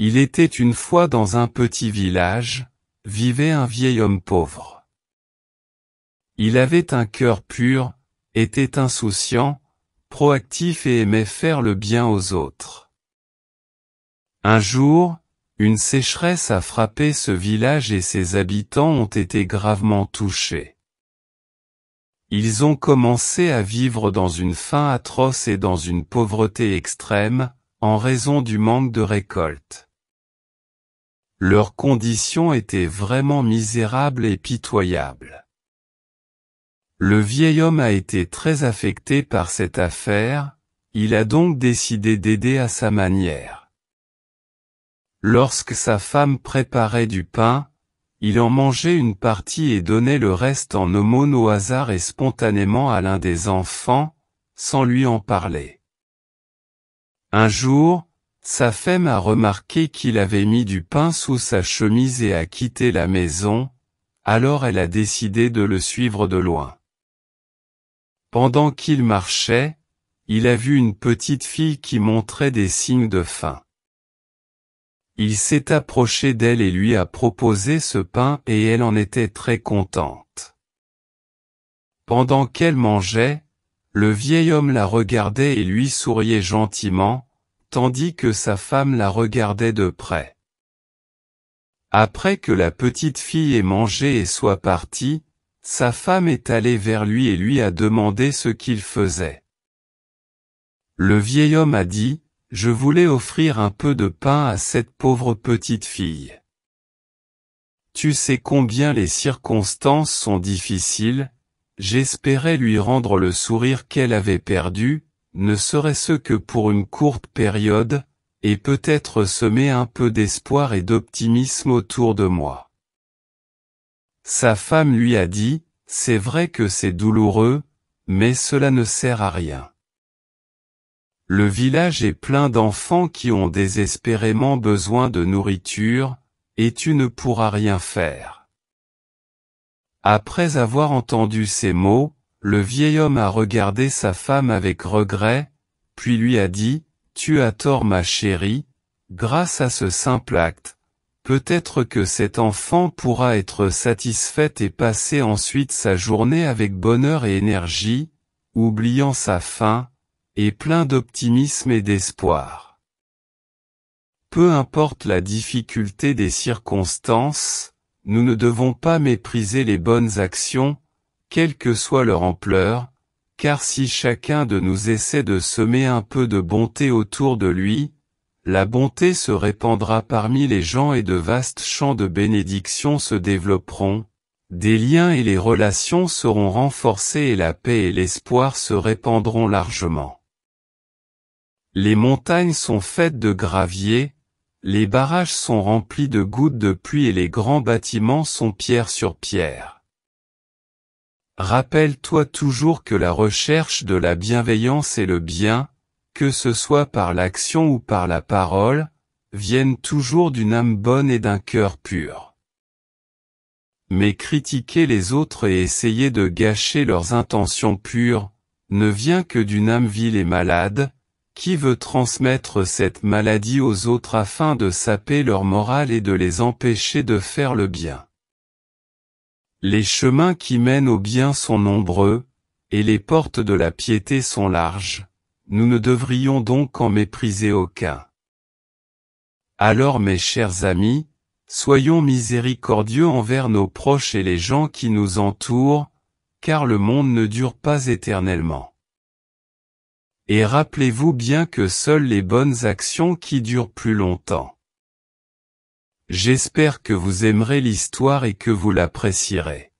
Il était une fois dans un petit village, vivait un vieil homme pauvre. Il avait un cœur pur, était insouciant, proactif et aimait faire le bien aux autres. Un jour, une sécheresse a frappé ce village et ses habitants ont été gravement touchés. Ils ont commencé à vivre dans une faim atroce et dans une pauvreté extrême, en raison du manque de récolte. Leurs conditions étaient vraiment misérables et pitoyables. Le vieil homme a été très affecté par cette affaire, il a donc décidé d'aider à sa manière. Lorsque sa femme préparait du pain, il en mangeait une partie et donnait le reste en aumône au hasard et spontanément à l'un des enfants, sans lui en parler. Un jour, sa femme a remarqué qu'il avait mis du pain sous sa chemise et a quitté la maison, alors elle a décidé de le suivre de loin. Pendant qu'il marchait, il a vu une petite fille qui montrait des signes de faim. Il s'est approché d'elle et lui a proposé ce pain et elle en était très contente. Pendant qu'elle mangeait, le vieil homme la regardait et lui souriait gentiment, tandis que sa femme la regardait de près. Après que la petite fille ait mangé et soit partie, sa femme est allée vers lui et lui a demandé ce qu'il faisait. Le vieil homme a dit: « Je voulais offrir un peu de pain à cette pauvre petite fille. Tu sais combien les circonstances sont difficiles, j'espérais lui rendre le sourire qu'elle avait perdu, ne serait-ce que pour une courte période, et peut-être semer un peu d'espoir et d'optimisme autour de moi. » Sa femme lui a dit: « C'est vrai que c'est douloureux, mais cela ne sert à rien. Le village est plein d'enfants qui ont désespérément besoin de nourriture, et tu ne pourras rien faire. » Après avoir entendu ces mots, le vieil homme a regardé sa femme avec regret, puis lui a dit: « Tu as tort ma chérie, grâce à ce simple acte, peut-être que cet enfant pourra être satisfaite et passer ensuite sa journée avec bonheur et énergie, oubliant sa faim, et plein d'optimisme et d'espoir. » Peu importe la difficulté des circonstances, nous ne devons pas mépriser les bonnes actions, quelle que soit leur ampleur, car si chacun de nous essaie de semer un peu de bonté autour de lui, la bonté se répandra parmi les gens et de vastes champs de bénédiction se développeront, des liens et les relations seront renforcés et la paix et l'espoir se répandront largement. Les montagnes sont faites de gravier, les barrages sont remplis de gouttes de pluie et les grands bâtiments sont pierre sur pierre. Rappelle-toi toujours que la recherche de la bienveillance et le bien, que ce soit par l'action ou par la parole, viennent toujours d'une âme bonne et d'un cœur pur. Mais critiquer les autres et essayer de gâcher leurs intentions pures, ne vient que d'une âme vile et malade, qui veut transmettre cette maladie aux autres afin de saper leur morale et de les empêcher de faire le bien. Les chemins qui mènent au bien sont nombreux, et les portes de la piété sont larges, nous ne devrions donc en mépriser aucun. Alors mes chers amis, soyons miséricordieux envers nos proches et les gens qui nous entourent, car le monde ne dure pas éternellement. Et rappelez-vous bien que seules les bonnes actions qui durent plus longtemps. J'espère que vous aimerez l'histoire et que vous l'apprécierez.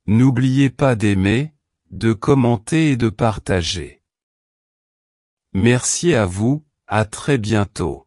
N'oubliez pas d'aimer, de commenter et de partager. Merci à vous, à très bientôt.